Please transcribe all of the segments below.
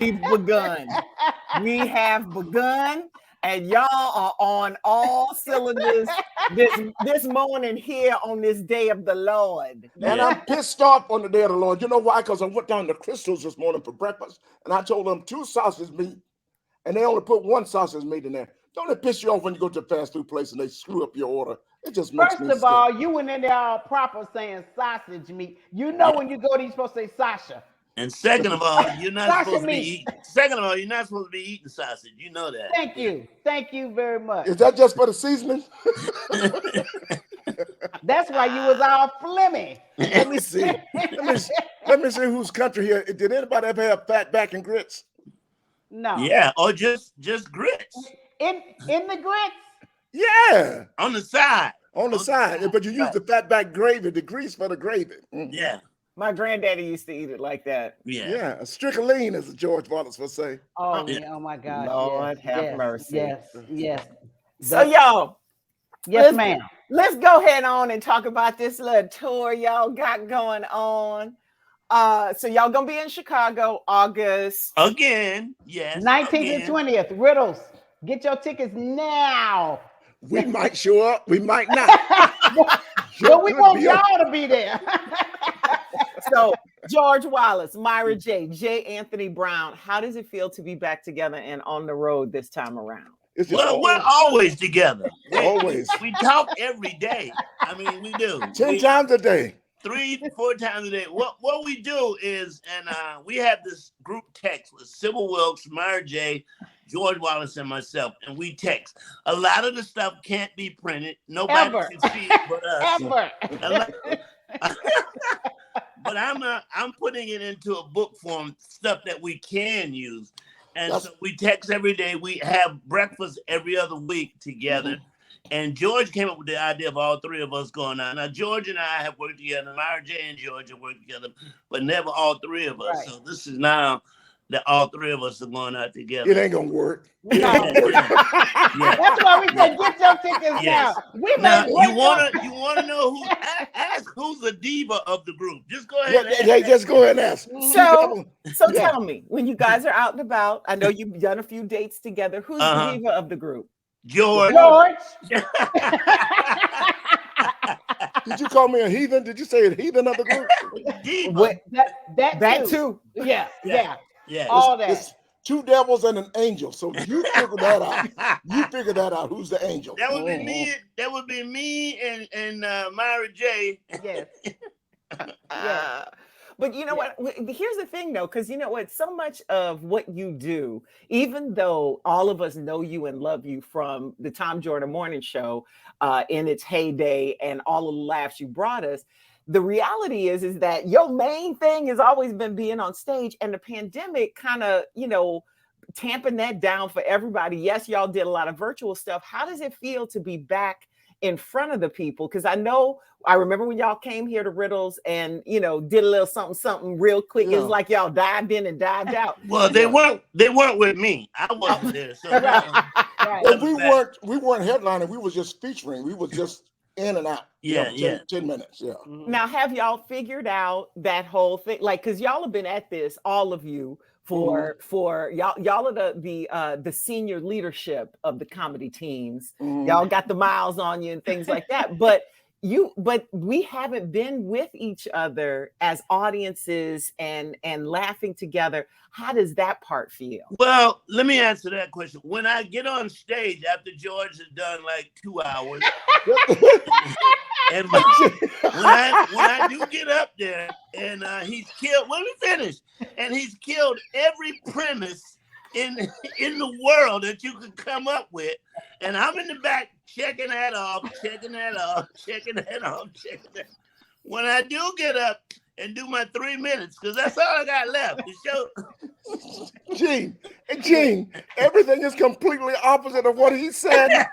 We've begun. We have begun, and y'all are on all cylinders this morning here on this day of the Lord. And I'm pissed off on the day of the Lord. You know why? Because I went down to Crystal's this morning for breakfast, and I told them 2 sausage meat, and they only put 1 sausage meat in there. Don't it piss you off when you go to a fast food place and they screw up your order? It just makes me sick. First of all, you went in there all proper saying sausage meat. You know when you go to, you're supposed to say Sasha. And second of all, you're not supposed to be eating. Second of all, you're not supposed to be eating sausage. You know that. Thank you very much. Is that just for the seasoning? That's why you was all flimmy. Let me see. Let me see whose country here. Did anybody ever have fat back and grits? No. Yeah, or just grits. In the grits? Yeah. On the side. On the side. But you use the fat back gravy, the grease for the gravy. Yeah. My granddaddy used to eat it like that. Yeah. A strickling, as George Wallace would say. Oh my God. Lord have mercy. Yes. So y'all. Yes, ma'am. Let's go ahead on and talk about this little tour y'all got going on. So y'all gonna be in Chicago August. Again. Yes. 19th and 20th. Riddles. Get your tickets now. We might show up. We might not. But we want y'all to be there. So George Wallace, Myra J, J. Anthony Brown, how does it feel to be back together and on the road this time around? Well, we're always together. Always. We talk every day. I mean, we do. 10 times a day. 3-4 times a day. What we do is, and we have this group text with Sybil Wilkes, Myra J, George Wallace, and myself, and we text. A lot of the stuff can't be printed. Nobody can see it but us. But I'm putting it into a book form, stuff that we can use. And so we text every day. We have breakfast every other week together. And George came up with the idea of all 3 of us going out. Now, George and I have worked together. Myra J and George have worked together, but never all 3 of us. Right. So this is now that all 3 of us are going out together. It ain't gonna work. No. That's why we said get your tickets now. You wanna know who? Ask who's the diva of the group. Just go ahead. Just go ahead and ask. So tell me, when you guys are out and about, I know you've done a few dates together. Who's the diva of the group? George. Did you call me a heathen? Did you say a heathen of the group? That too. Yeah. All that. It's 2 devils and an angel. So you figure that out. You figure that out. Who's the angel? That would be me. That would be me and Myra J. Yes. But you know what? Here's the thing, though, because you know what? So much of what you do, even though all of us know you and love you from the Tom Joyner Morning Show in its heyday and all of the laughs you brought us, the reality is that your main thing has always been being on stage, and the pandemic kind of, tamping that down for everybody. Yes, y'all did a lot of virtual stuff. How does it feel to be back in front of the people? Because I remember when y'all came here to Riddles and did a little something real quick. It's like y'all dived in and dived out. Well, they weren't with me. I wasn't there. So right. Well, we weren't headlining. We was just featuring. We was just in and out. 10 minutes. Yeah. Now, have y'all figured out that whole thing? Like, because y'all have been at this, all of you, for y'all are the senior leadership of the comedy teams. Y'all got the miles on you and things like that. But we haven't been with each other as audiences and laughing together. How does that part feel? Well, let me answer that question. When I get on stage after George has done like 2 hours, and when I do get up there and he's killed, let me finish. And he's killed every premise in the world that you could come up with. And I'm in the back checking that off. When I do get up and do my 3 minutes, because that's all I got left to show. Gene, everything is completely opposite of what he said.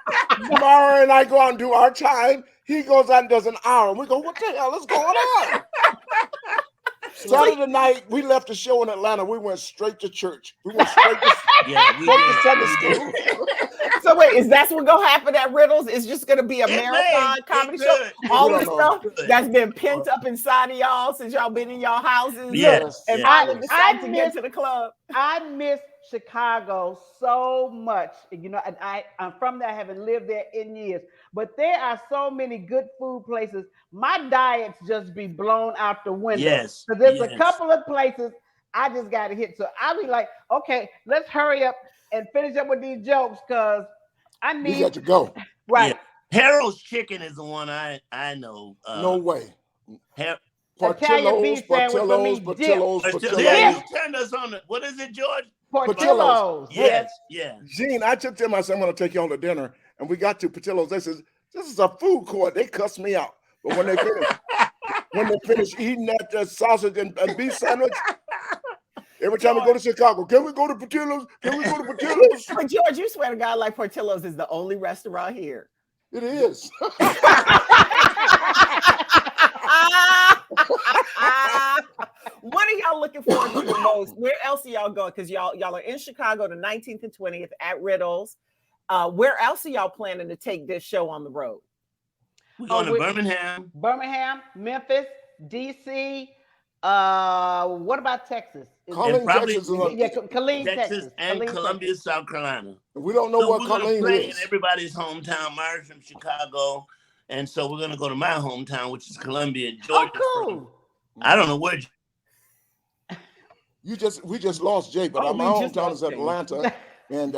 Mara and I go out and do our time. He goes out and does an hour. We go, what the hell is going on? Saturday night, we left the show in Atlanta. We went straight to church. We went straight to, straight to Sunday school. So wait, is that what's gonna happen at Riddles? It's just gonna be a marathon comedy show? All the stuff that's been pent up inside of y'all since y'all been in y'all houses. Yes. And finally decided to get to the club. I miss Chicago so much, you know, and I'm from there, having lived there in years. But there are so many good food places. My diets just be blown out the window. Yes. So there's a couple of places I just got to hit. So I'll be like, okay, let's hurry up and finish up with these jokes because I need. You got to go. Right. Yeah. Harold's Chicken is the one I know. No way. Italian beef sandwich for me. Portillo's. Yeah, you turned us on the, what is it, George? Portillo's. Yes, yeah. Jeanne, I took them. I said, I'm going to take you on to dinner. And we got to Portillo's. They said, this is a food court. They cussed me out. But when they finish eating that sausage and beef sandwich, every time we go to Chicago, can we go to Portillo's? Can we go to Portillo's? But George, you swear to God, like Portillo's is the only restaurant here. It is. What are y'all looking forward to the most? Where else are y'all going? Because y'all are in Chicago the 19th and 20th at Riddles. Where else are y'all planning to take this show on the road? We're going to Birmingham, Memphis, DC. What about Texas? Texas. Texas, and Columbia, South Carolina. We don't know what Colleen is. In everybody's hometown. Myra's from Chicago, and so we're gonna go to my hometown, which is Columbia, Georgia. Oh, cool. I don't know where. We just lost Jay, but my hometown is Atlanta, and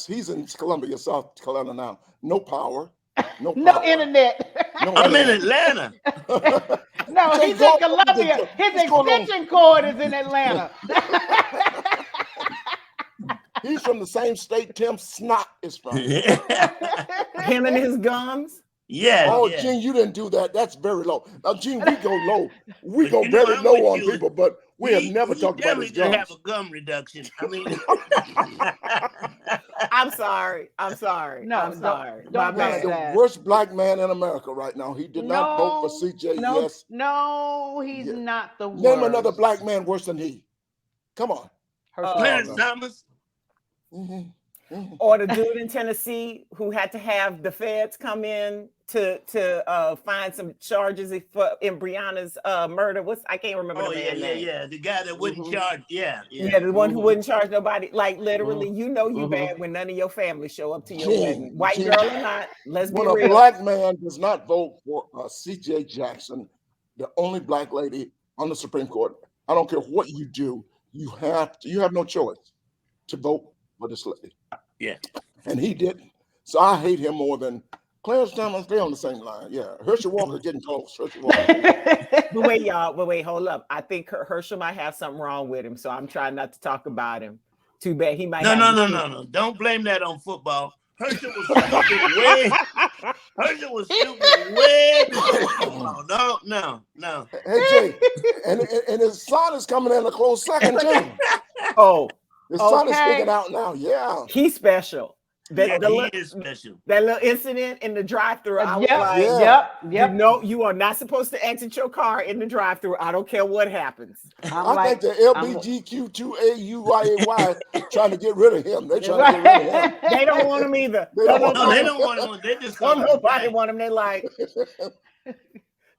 he's in Columbia, South Carolina now. No power. No internet. I'm in Atlanta. No, he's in Columbia. His extension cord is in Atlanta. He's from the same state Tim Snot is from. Him and his gums? Yeah. Oh, Jeanne, you didn't do that. That's very low. Now, Jeanne, we go low. We go very low on people, but we have never talked about his gums. Have a gum reduction. I mean, I'm sorry. No, I'm sorry. Don't the worst black man in America right now. He did not vote for CJ. No, he's not the worst. Name another black man worse than he. Come on. Clarence Thomas. Or the dude in Tennessee who had to have the feds come in to find some charges in Brianna's murder. I can't remember the man's name. Yeah. The guy that wouldn't charge. Yeah, the one who wouldn't charge nobody. Like literally, you know you bad when none of your family show up to your wedding. White girl or not, let's be real. When a black man does not vote for CJ Jackson, the only black lady on the Supreme Court, I don't care what you do, you have no choice to vote for this lady. Yeah. And he didn't. So I hate him more than Clarence Thomas. They're on the same line. Yeah. Herschel Walker getting close. But wait, hold up. I think Herschel might have something wrong with him. So I'm trying not to talk about him. Too bad he might No. Don't blame that on football. Herschel was stupid way before football. No. Hey, Jay, and his son is coming in a close second, too. Oh. His son is sticking out now. Yeah. He's special. He is special. That little incident in the drive-thru. Yep. You are not supposed to exit your car in the drive-thru. I don't care what happens. I think the LBGQ2AUYAY trying to get rid of him. They're trying to get rid of him. They don't want him either. They don't want him. They just nobody want him. They like,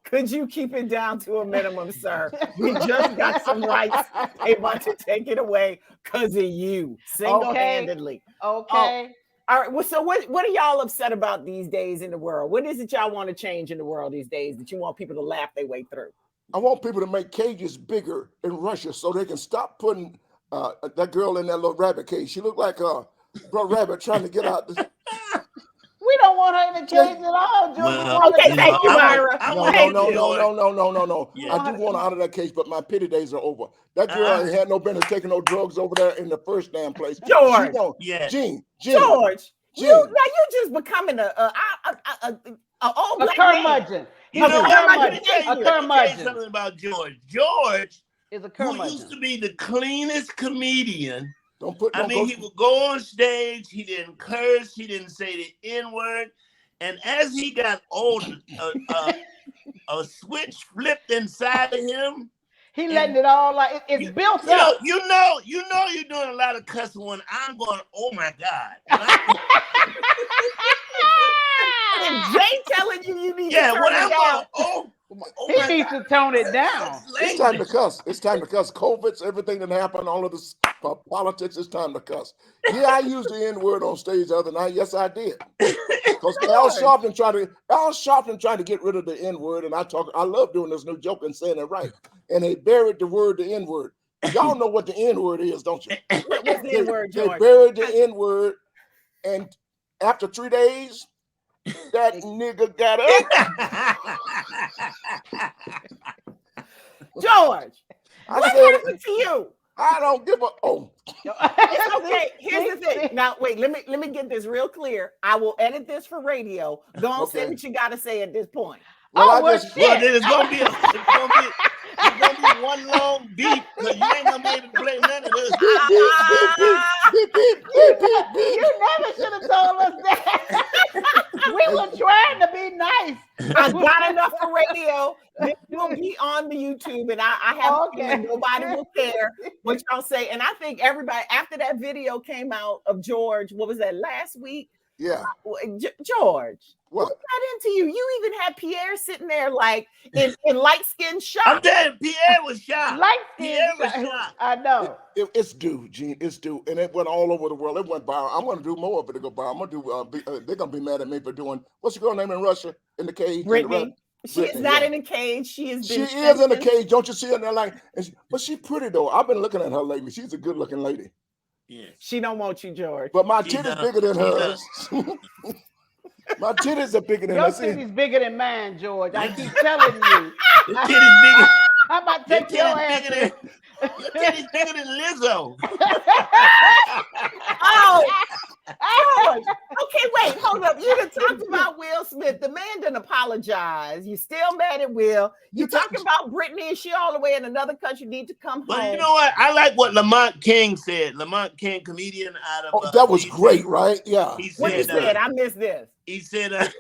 could you keep it down to a minimum, sir? We just got some rights. They want to take it away because of you, single-handedly. Okay. All right. Well, so what are y'all upset about these days in the world? What is it y'all want to change in the world these days that you want people to laugh their way through? I want people to make cages bigger in Russia so they can stop putting that girl in that little rabbit cage. She looked like a rabbit trying to get out. We don't want her in the cage at all, George. Okay, thank you, Myra. No. Yeah. I do want her out of that cage, but my pity days are over. That girl ain't had no business taking no drugs over there in the first damn place. George. Jeanne. George. You just becoming a old black curmudgeon. He's a curmudgeon. Something about George. George is a curmudgeon. Who used to be the cleanest comedian. He would go on stage. He didn't curse. He didn't say the N-word. And as he got older, a switch flipped inside of him. He letting it all like it's built up. You know you're doing a lot of cussing when I'm going, oh my God. And Jay telling you need to turn when it I'm down. going, he needs to tone it down. It's time to cuss. It's time to cuss. COVID's everything that happened, all of this politics, it's time to cuss. Yeah, I used the N-word on stage the other night. Yes, I did. Because Al Sharpton tried to get rid of the N-word, and I love doing this new joke and saying it right. And they buried the word, the N-word. Y'all know what the N-word is, don't you? What's the N-word, George? They buried the N-word, and after 3 days, that nigga got up. George, what happened to you? I don't give a It's okay. Here's the thing. Now, wait. Let me get this real clear. I will edit this for radio. Go on, say what you got to say at this point. Well, then it's gonna be one long beat because you ain't gonna be able to play none of this. You never should have told us that. We were trying to be nice. I got enough for radio. This will be on the YouTube, and I have nobody will care what y'all say. And I think everybody, after that video came out of George, what was that, last week? Yeah. George, what got into you? You even had Pierre sitting there like in light-skinned shock. I'm dead. Pierre was shocked. Pierre was shocked. I know. It's due, Jeanne. It's due. And it went all over the world. It went viral. I'm going to do more of it to go viral. I'm going to do, they're going to be mad at me for doing, what's the girl name in Russia? In the cage? Brittney. She is not in a cage. She is in a cage. Don't you see her there like, but she's pretty though. I've been looking at her lately. She's a good looking lady. Yeah. She don't want you, George. But my titties bigger than hers. My titties are bigger than hers. Your titties bigger than mine, George. I keep telling you. The titties bigger. I'm about to take your ass. Your titties bigger than Lizzo. Okay, wait, hold up. You done talked about Will Smith. The man didn't apologize. You still mad at Will. You talking about Brittney and she all the way in another country need to come home. But you know what? I like what Lamont King said. Lamont King, comedian out of that was great, right? Yeah. What he said, I missed this. He said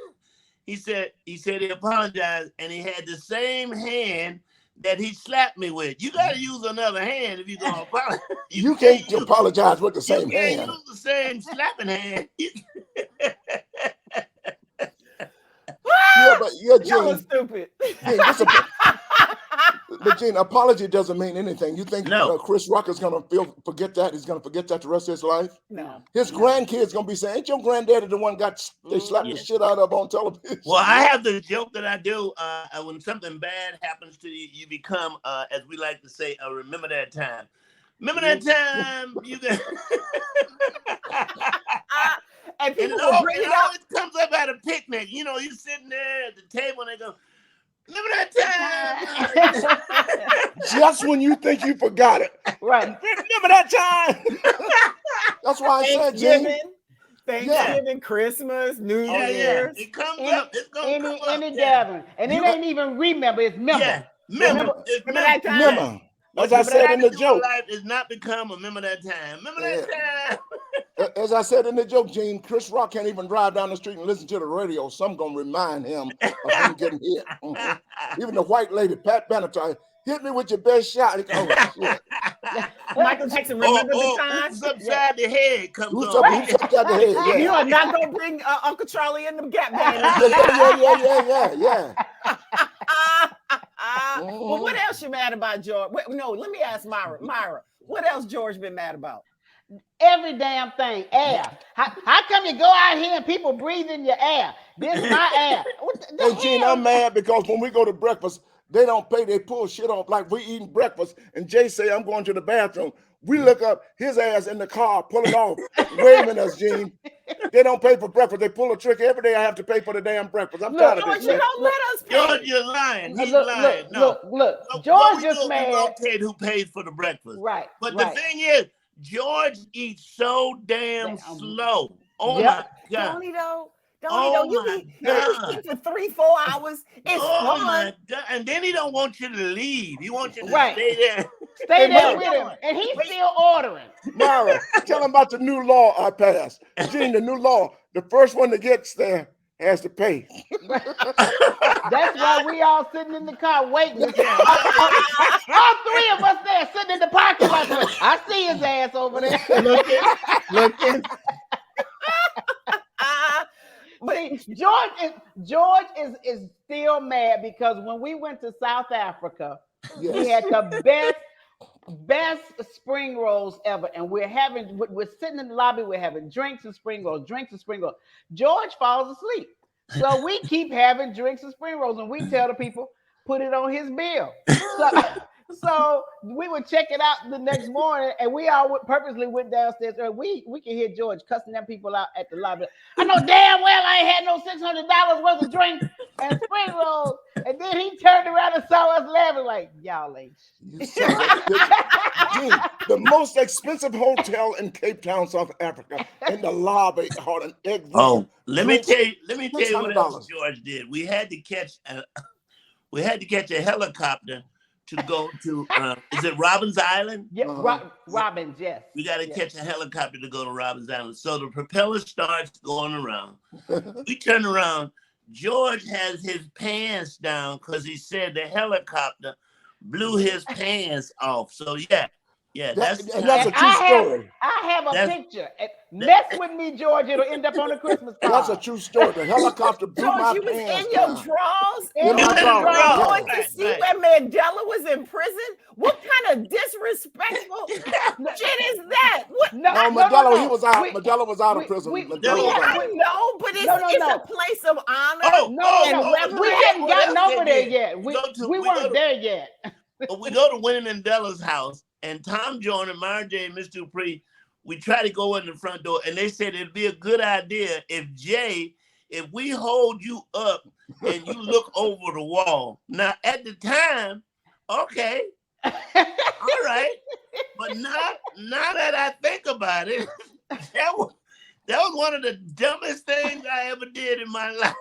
he apologized and he had the same hand that he slapped me with. You got to use another hand if you're going to apologize. You can't apologize with the same hand. You can't use the same slapping hand. Y'all are stupid. But Jeanne, apology doesn't mean anything. You think Chris Rock is going to forget that? He's going to forget that the rest of his life? No. His grandkids going to be saying, ain't your granddaddy the one they slapped the shit out of on television? Well, I have the joke that I do. When something bad happens to you, you become, as we like to say, remember that time. Remember that time? You got... And people will bring it up. It comes up at a picnic. You know, you're sitting there at the table and they go, remember that time? Just when you think you forgot it. Right. Remember that time? That's why I said, Jeanne. Thanksgiving, Christmas, New Year's. It comes up. It's going to come up. Any gathering. And it ain't even remember. It's member. Yeah. Remember that time. Remember. As I said in the joke. Life is not become remember that time. Remember that time. As I said in the joke, Jeanne, Chris Rock can't even drive down the street and listen to the radio. Some gonna remind him of him getting hit. Even the white lady, Pat Benatar, hit me with your best shot. Oh, shit. Michael Jackson, remember the time? Who's upside the head comes who's on. Who's upside the head? Yeah. You are not gonna bring Uncle Charlie in the Gap Band. Yeah. Well, what else you mad about, George? No, let me ask Myra. Myra, what else George been mad about? Every damn thing. Air. How come you go out here and people breathe in your air? This is my air. Hey, Jeanne, I'm mad because when we go to breakfast, they don't pay. They pull shit off like we eating breakfast. And Jay say, I'm going to the bathroom. We look up his ass in the car, pulling off, waving us, Jeanne. They don't pay for breakfast. They pull a trick every day. I have to pay for the damn breakfast. I'm tired of this. You don't let us pay. George, you're lying. He's lying. Look. George just mad. Who pays for the breakfast? Right. But the thing is, George eats so damn slow. Oh my God. Don't he though? You eat for 3-4 hours. It's fun. My God. And then he don't want you to leave. He wants you to stay there. Stay there with him. And he's still ordering. Myra, tell him about the new law I passed. Jeanne, the new law. The first one that gets there has to pay. That's why we all sitting in the car waiting. All three of us there sitting in the parking lot. I see his ass over there. looking. See, George is still mad because when we went to South Africa, we had the best spring rolls ever, and we're sitting in the lobby, we're having drinks and spring rolls. George falls asleep, so we keep having drinks and spring rolls, and we tell the people put it on his bill. So we would check it out the next morning, and we all purposely went downstairs. We can hear George cussing them people out at the lobby. I know damn well I ain't had no $600 worth of drinks and spring rolls. And then he turned around and saw us laughing like, y'all ain't. The most expensive hotel in Cape Town, South Africa, in the lobby, had an egg. Let me tell you what else George did. We had to catch a helicopter to go to, is it Robins Island? Yeah, Robins, yes. We got to catch a helicopter to go to Robins Island. So the propeller starts going around. We turn around. George has his pants down because he said the helicopter blew his pants off. So that's a true story. I have a picture. Mess with me, George. It'll end up on a Christmas card. That's a true story. The helicopter blew my George, you was pants in your down. drawers? In my drawers. Going to see where Mandela was in prison? What kind of disrespectful shit is that? What? No, Mandela, he was out. Mandela was out of prison. I know, but it's a place of honor. We hadn't gotten over there yet. We weren't there yet. But we go to Winnie Mandela's house, and Tom Joyner, Myra J, and Mr. Dupree, we try to go in the front door, and they said it'd be a good idea if we hold you up and you look over the wall. Now, at the time, okay, all right, but now that I think about it, that was one of the dumbest things I ever did in my life.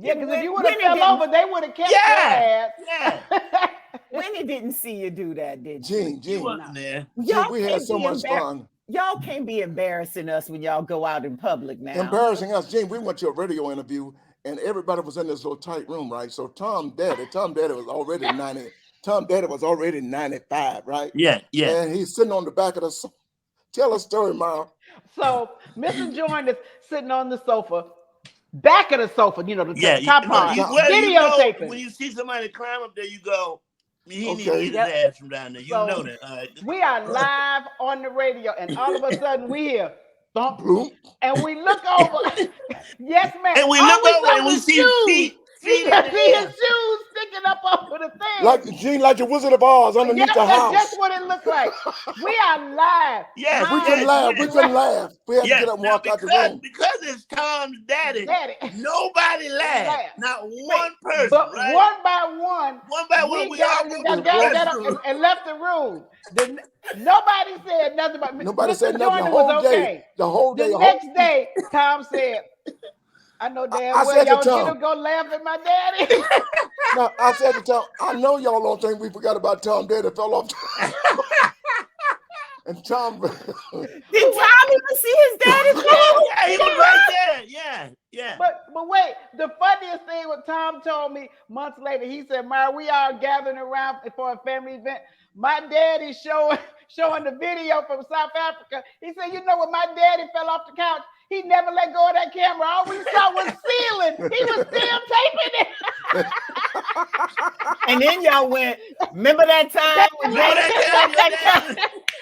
Yeah, because if you would have fell over, they would have kept your ass. Yeah. Winnie didn't see you do that, did you? Gene wasn't there. We had so much fun. Y'all can't be embarrassing us when y'all go out in public now. Embarrassing us, Gene. We went to a radio interview, and everybody was in this little tight room, right? So Tom Daddy was already 90. Tom Daddy was already 95, right? Yeah. And he's sitting on the back of the sofa. Tell a story, Myra. So Mr. Joyner is sitting on the sofa, back of the sofa, the top part, videotaping. When you see somebody climb up there, you go, he needs to get his ass from down there. You know that. All right. We are live on the radio, and all of a sudden we hear thump, and we look over. Yes, man. And we look over and we see feet. See his shoes sticking up over the thing. Like your Wizard of Oz underneath the house. That's what it looked like. We are live. Yes. We couldn't laugh. We had to get up and walk out the room. Because it's Tom's daddy. Nobody laughed. Not one person. But right? one by one, we all got up and left the room. Nobody said nothing about Nobody Mr. said nothing the whole day. The next day, Tom said, I know damn well y'all didn't go laugh at my daddy. No, I said to Tom, I know y'all don't think we forgot about Tom Daddy fell off. And Tom. Did Tom even see his daddy? Yeah, he was right there. Yeah. But wait, the funniest thing what Tom told me months later, he said, Myra, we all gathering around for a family event. My daddy showing the video from South Africa. He said, when my daddy fell off the couch, he never let go of that camera. All we saw was ceiling. He was still taping it. And then y'all went, remember that time?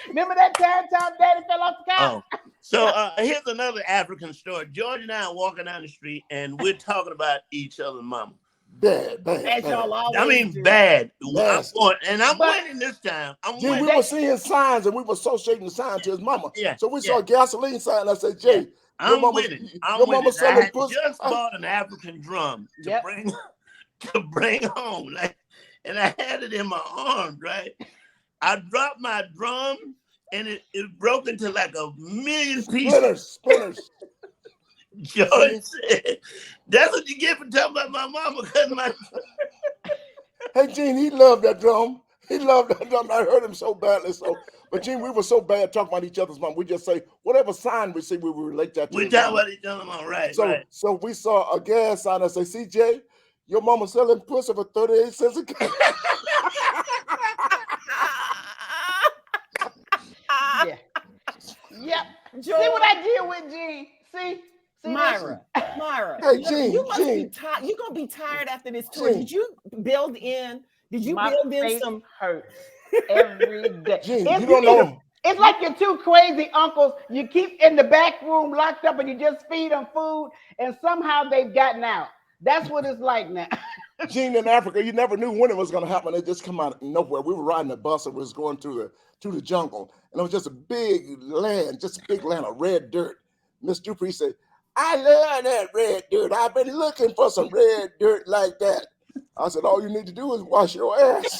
Remember that time Tom Daddy fell off the couch? Oh. So here's another African story. George and I are walking down the street, and we're talking about each other's mama. Bad. Y'all always I mean, do. bad. I'm winning this time. We were seeing signs, and we were associating the sign to his mama. Yeah. So we saw a gasoline sign. I said, Jay, I'm winning. I had just bought an African drum to bring home, and I had it in my arms, right? I dropped my drum, and it broke into like a million pieces. Splinters. George said, "That's what you get for talking about my mama." Because Hey, Gene, he loved that drum. He loved that. I heard him so badly. So, but Gene, we were so bad talking about each other's mom. We just say whatever sign we see, we would relate that to We his talk mama. about each other, mom. Right, So, right. so we saw a gas sign that say, "CJ, your mama selling pussy for 38 cents a can." Yeah. Yep. See what I did with Jeanne? See Myra, that? Myra, Hey, look, Gene, you must be Gene, tired. You're gonna be tired after this tour. Gene. Did you build in? Did you My build in face some? hurts every day. Gene, If you don't know. It's like your two crazy uncles you keep in the back room locked up and you just feed them food and somehow they've gotten out. That's what it's like now. Gene, in Africa, you never knew when it was going to happen. It just come out of nowhere. We were riding a bus and we was going to the jungle, and it was just a big land, of red dirt. Miss Dupree said, "I love that red dirt. I've been looking for some red dirt like that." I said, "All you need to do is wash your ass."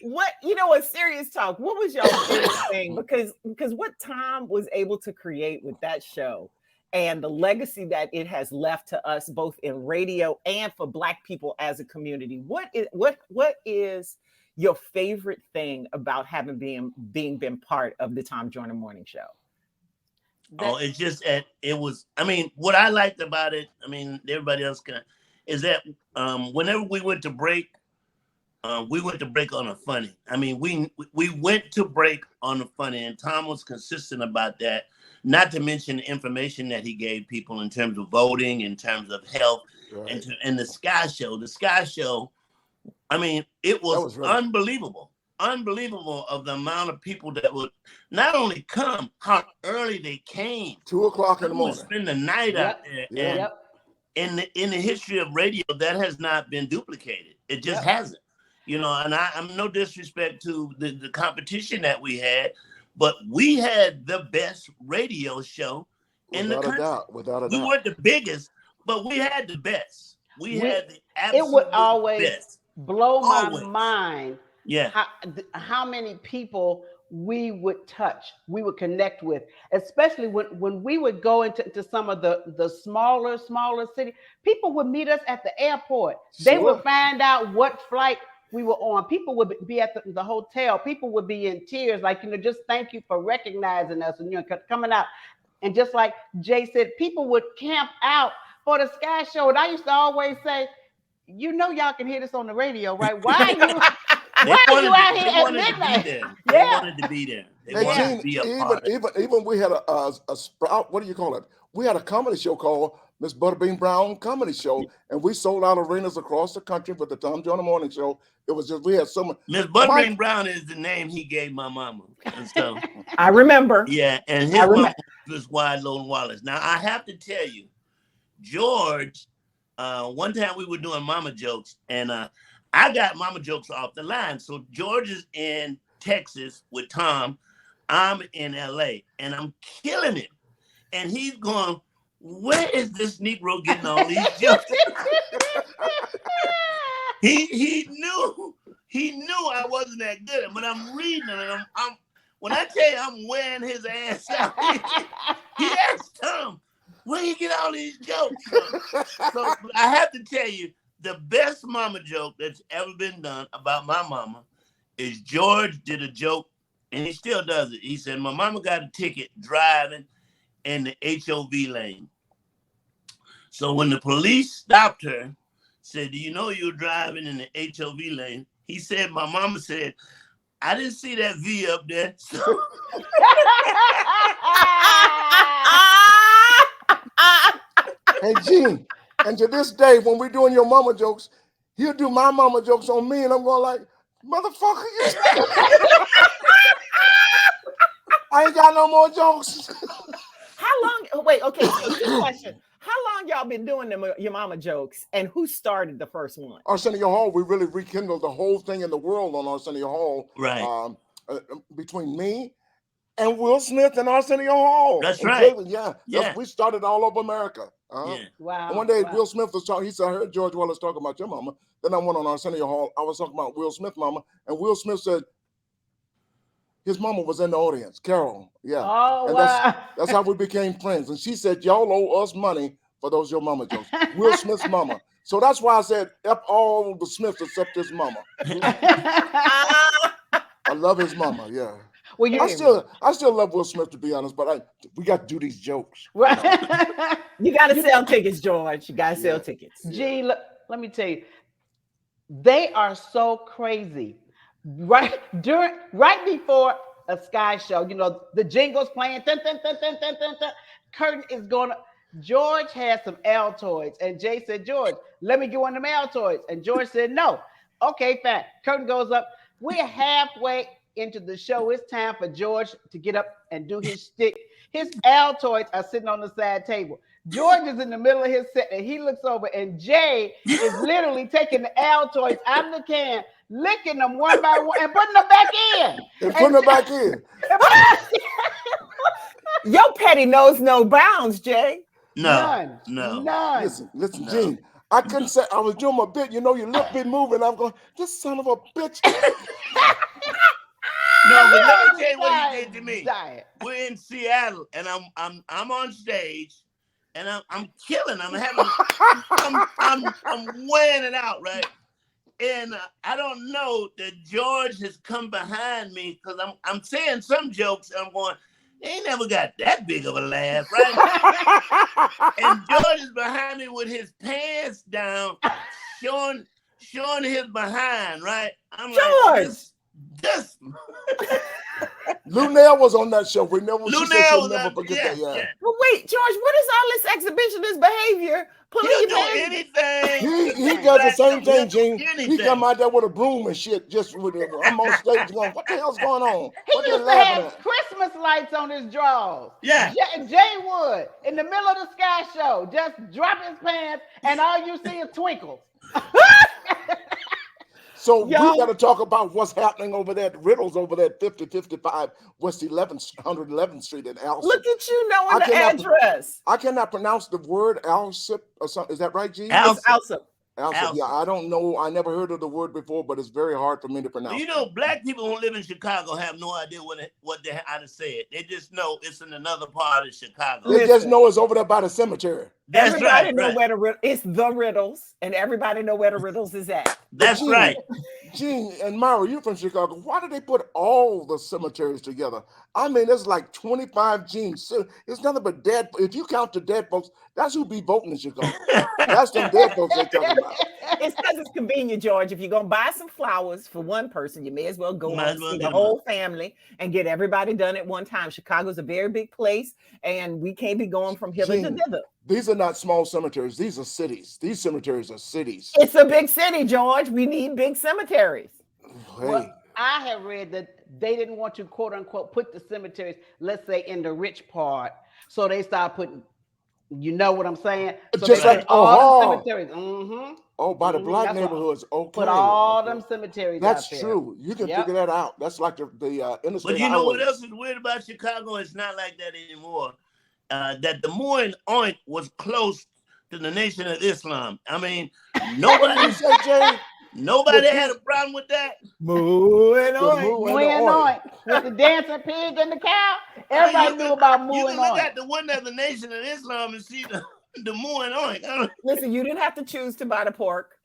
What, you know what, serious talk, what was y'all favorite thing? Because what Tom was able to create with that show and the legacy that it has left to us both in radio and for Black people as a community, what is your favorite thing about having been part of the Tom Joyner Morning Show? It's just that it was, I mean, what I liked about it, I mean, everybody else can, is that whenever we went to break on a funny. I mean, we went to break on a funny, and Tom was consistent about that. Not to mention the information that he gave people in terms of voting, in terms of health, right. and the Sky Show. The Sky Show, I mean, it was really unbelievable of the amount of people that would not only come, how early they came. 2:00 in the morning. Spend the night out there. Yep. And in the history of radio, that has not been duplicated. It just hasn't. You know, and I'm no disrespect to the competition that we had, but we had the best radio show in the country. Without a doubt. We weren't the biggest, but we had the best. We had the absolute It would always best. blow my mind. Yeah. How many people we would touch, we would connect with, especially when we would go into some of the smaller cities. People would meet us at the airport. They would find out what flight we were on. People would be at the hotel. People would be in tears, like, just thank you for recognizing us and coming out. And just like Jay said, people would camp out for the Sky Show. And I used to always say, y'all can hear this on the radio, right? Why are you out here at midnight? They wanted to be there. They wanted to be a part. Even we had a sprout. What do you call it? We had a comedy show called Miss Butterbean Brown Comedy Show, and we sold out arenas across the country with the Tom Joyner Morning Show. It was just, we had so much. Miss Butterbean Brown is the name he gave my mama. And so I remember. Yeah, and his mama was Wide Lone Wallace. Now I have to tell you, George, one time we were doing mama jokes, and I got mama jokes off the line. So George is in Texas with Tom. I'm in LA, and I'm killing him. And he's going, where is this Negro getting all these jokes? He knew I wasn't that good, but I'm reading it, and I'm when I tell you I'm wearing his ass out, he asked Tom, where you get all these jokes from? So I have to tell you, the best mama joke that's ever been done about my mama is George did a joke, and he still does it. He said, my mama got a ticket driving in the HOV lane. So when the police stopped her, said, do you know you're driving in the HOV lane? He said, my mama said, I didn't see that V up there. So Hey, Gene, and to this day, when we're doing your mama jokes, he'll do my mama jokes on me, and I'm going like, motherfucker, I ain't got no more jokes. How long? Wait, okay. So this question: how long y'all been doing your mama jokes, and who started the first one? Arsenio Hall. We really rekindled the whole thing in the world on Arsenio Hall. Right. Between me and Will Smith and Arsenio Hall. That's right. Yeah. We started all over America. Yeah. Wow. And one day Will Smith was talking. He said, I heard George Wallace talking about your mama. Then I went on Arsenio Hall. I was talking about Will Smith's mama, and Will Smith said his mama was in the audience, Carol. Yeah. Oh, and wow. That's how we became friends. And she said, y'all owe us money for those your mama jokes. Will Smith's mama. So that's why I said F all the Smiths except his mama. I love his mama, yeah. Well, I still love Will Smith, to be honest, but we got to do these jokes. right. You got to sell tickets, George. You got to sell tickets. Gee, let me tell you, they are so crazy. Right before a Sky show, you know, the jingles playing, dun, dun, dun, dun, dun, dun, dun. Curtain is going. George had some Altoids, and Jay said, "George, let me get one of them Altoids." And George said, "No." Okay, fine. Curtain goes up. We're halfway into the show. It's time for George to get up and do his stick. His Altoids are sitting on the side table. George is in the middle of his set, and he looks over, and Jay is literally taking the Altoids out of the can, licking them one by one, and putting them back in. And putting them back in. Your petty knows no bounds, Jay. None. Listen, Jeanne. I couldn't say I was doing my bit. You know, your lip be moving. I'm going, this son of a bitch. No, but let me tell you what he did to me. Diet. We're in Seattle, and I'm on stage, and I'm killing. I'm weighing it out, right? And I don't know that George has come behind me because I'm saying some jokes, and I'm going, they ain't never got that big of a laugh, right? And George is behind me with his pants down, showing his behind, right? I'm George. like, this. Lunel was on that show. Never forget that. Yeah. Well, wait, George, what is all this exhibitionist behavior? Pulling He'll your do pants? anything. He does the same thing, Jeanne. Anything. He come out there with a broom and shit. Just with it. I'm on stage going, what the hell's going on? He What used they to laughing have at? Christmas lights on his drawers. Yeah. Jay Wood in the middle of the Sky show, just drop his pants, and all you see is twinkles. So we got to talk about what's happening over there at Riddles over there at 5055 West 111th Street in Alsip. Look at you knowing the address. I cannot pronounce the word Alsip or something. Is that right, Jeanne? Alsip. Alsip. Yeah, I don't know. I never heard of the word before, but it's very hard for me to pronounce. Well, you know, black people who live in Chicago have no idea how to say it. They just know it's in another part of Chicago. They just know it's over there by the cemetery. Everybody know where it's the Riddles, and everybody know where the Riddles is at. That's right. Jeanne and Myra, you're from Chicago. Why did they put all the cemeteries together? I mean, there's like 25 genes. It's nothing but dead. If you count the dead folks, that's who be voting in Chicago. That's the dead folks they're talking about. It's because it's convenient, George. If you're going to buy some flowers for one person, you may as well go and see the whole family and get everybody done at one time. Chicago's a very big place, and we can't be going from hither to thither. These are not small cemeteries. These are cities. These cemeteries are cities. It's a big city, George. We need big cemeteries. Hey. Well, I have read that they didn't want to, quote unquote, put the cemeteries, let's say, in the rich part. So they start putting, you know what I'm saying? So just like all the cemeteries. Mm-hmm. Oh, by the black neighborhoods. Okay. Put all them cemeteries That's out there. true. You can figure that out. That's like the interstate. But you know what else is weird about Chicago? It's not like that anymore. That the Moine Oink was close to the Nation of Islam. I mean, nobody had a problem with that. Moo and Oink. With the dancing pig and the cow. Everybody knew about Moo and Oink. You can look at the one of the Nation of Islam and see the Moo and Oink. Listen, you didn't have to choose to buy the pork.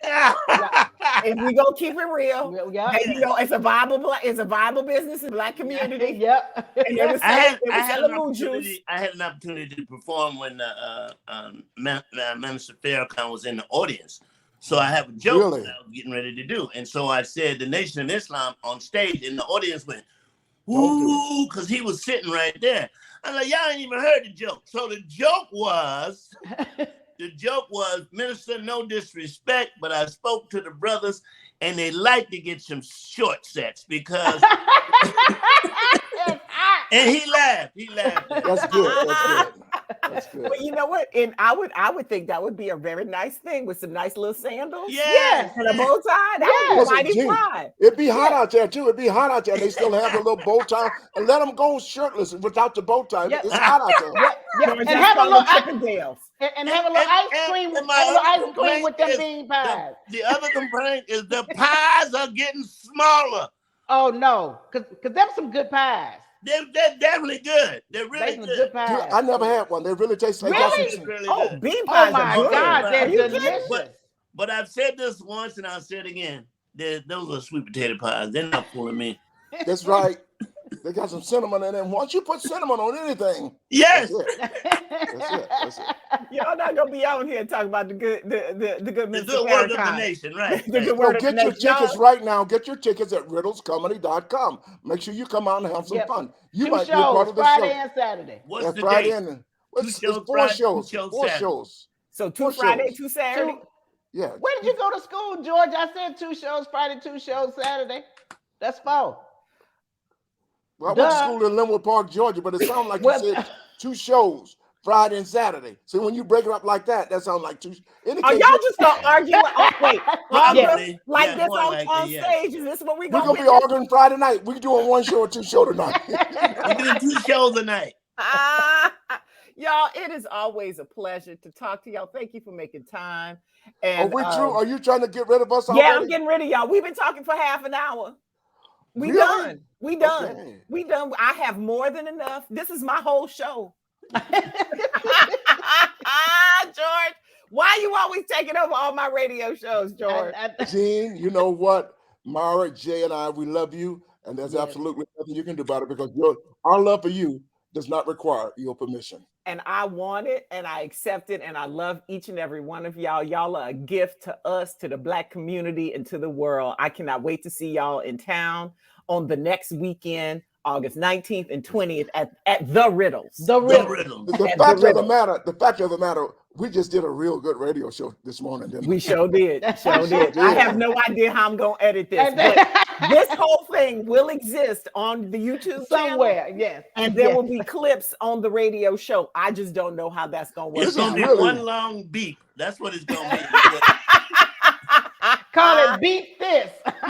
If we go keep it real, and, you know, it's a viable business in black community. And I had an opportunity to perform when Minister Farrakhan was in the audience. So I have a joke that I was getting ready to do. And so I said the Nation of Islam on stage, and the audience went, ooh, because he was sitting right there. I'm like, y'all ain't even heard the joke. So the joke was, Minister, no disrespect, but I spoke to the brothers, and they like to get some short sets because... And he laughed. That's good. That's good. Well, you know what? And I would think that would be a very nice thing with some nice little sandals. Yes. And a bow tie. That would be mighty fine. It'd be hot out there too. It'd be hot out there. They still have a little bow tie, and let them go shirtless without the bow tie. It's hot out there. And have a little Chippendales. And have a little ice cream with them bean pies. The other complaint is the pies are getting smaller. Oh no, because them some good pies. They're definitely good. They're really good. Pies. I never had one. They really taste like really? Bean pies. Oh my God, they're delicious. But I've said this once and I'll say it again. Those are sweet potato pies. They're not fooling me. That's right. They got some cinnamon in them. Once you put cinnamon on anything, Yes. That's it. Y'all not gonna be out here talking about the good The Mr. good word of the Farrakhan. nation, right? The good So word of the get your nation. tickets right now. Get your tickets at riddlescomedy.com. Make sure you come out and have some Yep. fun. You 2 might be a part shows, of the Friday show. and Saturday. What's the Friday date? and it's shows 4 Friday, 2 shows. shows 4 Saturday. shows. So 2 4 Friday, shows. 2 Saturday. Two- Yeah. Where did you go to school, George? I said 2 shows Friday, 2 shows Saturday. That's 4. Well, I went to Duh. school in Linwood Park, Georgia, but it sounded like Well- you said 2 shows, Friday and Saturday. So when you break it up like that sounds like 2. Are y'all just gonna argue? Wait, Probably. argue like Yeah, this more on likely, yes. stage? Is this what we're We're gonna gonna be witness? arguing Friday night. We're doing 1 show or 2 show tonight. We're doing 2 shows a night. Y'all, it is always a pleasure to talk to y'all. Thank you for making time. And Are we through? Are you trying to get rid of us yeah, already? I'm getting rid of y'all. We've been talking for half an hour. We Really? done. We done. Okay. We done. I have more than enough. This is my whole show. George, why you always taking over all my radio shows, George? Jeanne, you know what? Myra J and I, we love you, and there's Yes. absolutely nothing you can do about it because our love for you does not require your permission. And I want it and I accept it. And I love each and every one of y'all. Y'all are a gift to us, to the Black community, and to the world. I cannot wait to see y'all in town on the next weekend, August 19th and 20th at the Riddles. The Riddles. The At fact the of the matter, we just did a real good radio show this morning, didn't We sure did. Sure did. I have no idea how I'm going to edit this. But this whole thing will exist on the YouTube Somewhere, channel, yes. and there Yes. will be clips on the radio show. I just don't know how that's going to work. It's gonna be really- one long beep. That's what it's gonna be. Call it Beat This.